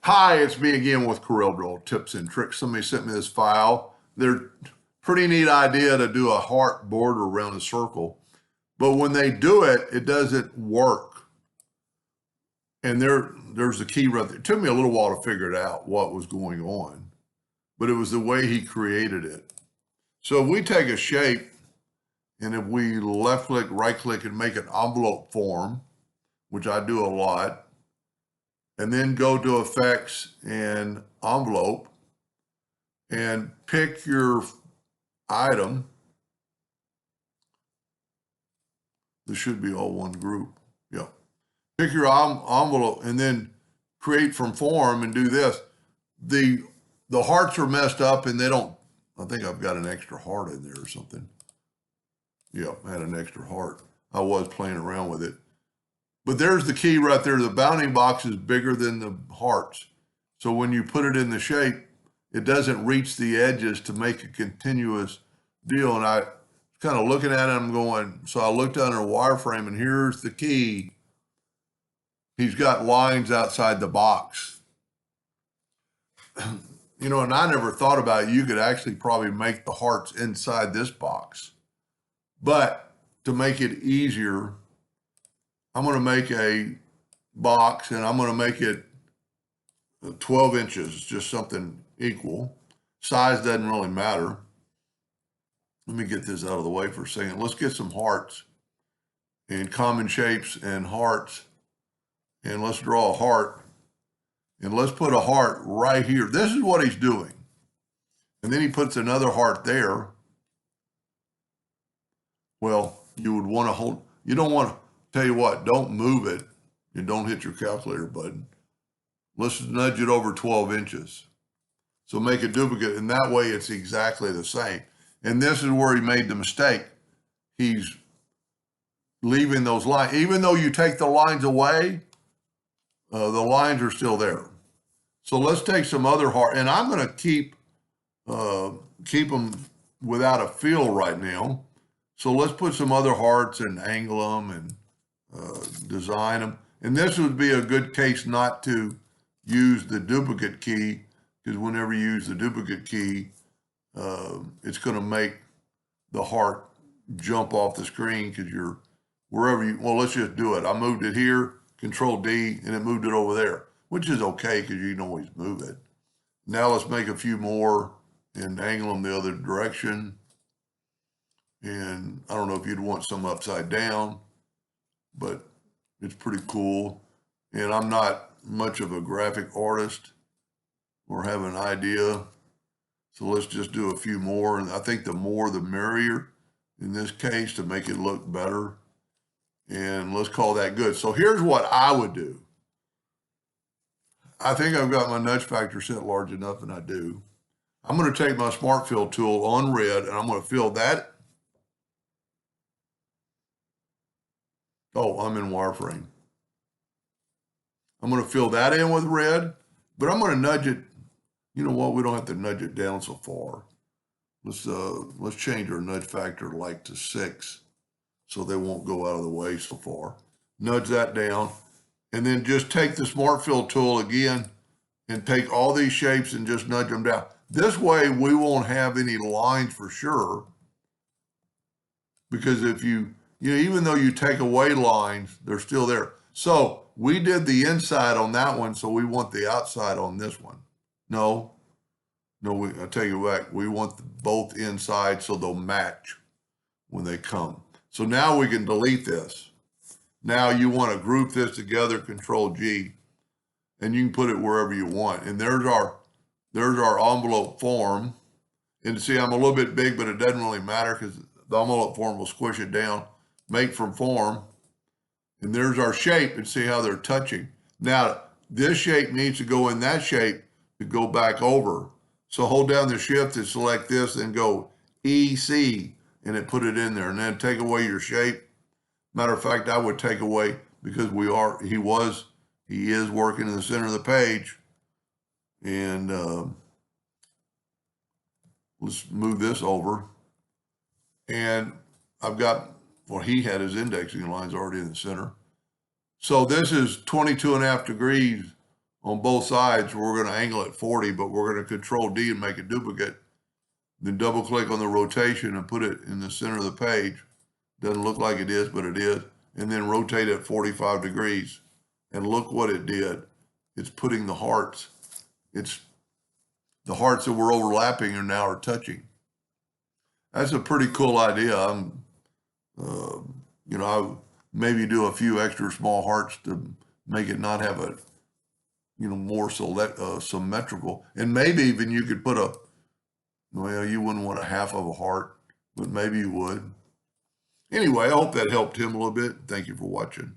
Hi, it's me again with Corel Draw Tips and Tricks. Somebody sent me this file. They're pretty neat idea to do a heart border around a circle. But when they do it, it doesn't work. And there's the key right there. It took me a little while to figure it out what was going on, but it was the way he created it. So if we take a shape and if we left click, right click and make an envelope form, which I do a lot, and then go to effects and envelope and pick your item. This should be all one group. Yeah. Pick your envelope and then create from form and do this. The hearts are messed up and they don't, I think I've got an extra heart in there or something. Yeah, I had an extra heart. I was playing around with it. But there's the key right there. The bounding box is bigger than the hearts. So when you put it in the shape, it doesn't reach the edges to make a continuous deal. And I kind of looking at it, I'm going, so I looked under a wireframe and here's the key. He's got lines outside the box. You know, and I never thought about it. You could actually probably make the hearts inside this box. But to make it easier, I'm going to make a box and I'm going to make it 12 inches, just something equal. Size doesn't really matter. Let me get this out of the way for a second. Let's get some hearts and common shapes and hearts. And let's draw a heart. And let's put a heart right here. This is what he's doing. And then he puts another heart there. Well, you would want to hold, you don't want to, tell you what, don't move it and don't hit your calculator button. Let's nudge it over 12 inches. So make a duplicate, and that way it's exactly the same. And this is where he made the mistake. He's leaving those lines. Even though you take the lines away, the lines are still there. So let's take some other heart, and I'm going to keep them without a fill right now. So let's put some other hearts and angle them and design them. And this would be a good case not to use the duplicate key, because whenever you use the duplicate key, it's going to make the heart jump off the screen because you're wherever you, well, let's just do it. I moved it here, Control D, and it moved it over there, which is okay because you can always move it. Now let's make a few more and angle them the other direction. And I don't know if you'd want some upside down, but it's pretty cool. And I'm not much of a graphic artist or have an idea. So let's just do a few more. And I think the more the merrier in this case to make it look better. And let's call that good. So here's what I would do. I think I've got my nudge factor set large enough, and I do. I'm going to take my Smart Fill tool on red, and I'm going to fill that. Oh, I'm in wireframe. I'm going to fill that in with red, but I'm going to nudge it. You know what? We don't have to nudge it down so far. Let's change our nudge factor like to 6 so they won't go out of the way so far. Nudge that down, and then just take the Smart Fill tool again and take all these shapes and just nudge them down. This way we won't have any lines for sure, because if you even though you take away lines, they're still there. So we did the inside on that one, so we want the outside on this one. No, I take it back. We want both inside so they'll match when they come. So now we can delete this. Now you want to group this together, Control G, and you can put it wherever you want. And there's our envelope form. And see, I'm a little bit big, but it doesn't really matter because the envelope form will squish it down. Make from form. And there's our shape, and see how they're touching. Now, this shape needs to go in that shape to go back over. So hold down the shift and select this and go EC, and it put it in there. And then take away your shape. Matter of fact, I would take away, because he is working in the center of the page. And let's move this over. And I've got, well, he had his indexing lines already in the center. So this is 22.5 degrees on both sides. We're going to angle it 40, but we're going to Control D and make a duplicate. Then double click on the rotation and put it in the center of the page. Doesn't look like it is, but it is. And then rotate it 45 degrees. And look what it did. It's putting the hearts. It's the hearts that were overlapping are now touching. That's a pretty cool idea. I maybe do a few extra small hearts to make it not have a, more symmetrical. And maybe even you could put you wouldn't want a half of a heart, but maybe you would. Anyway, I hope that helped him a little bit. Thank you for watching.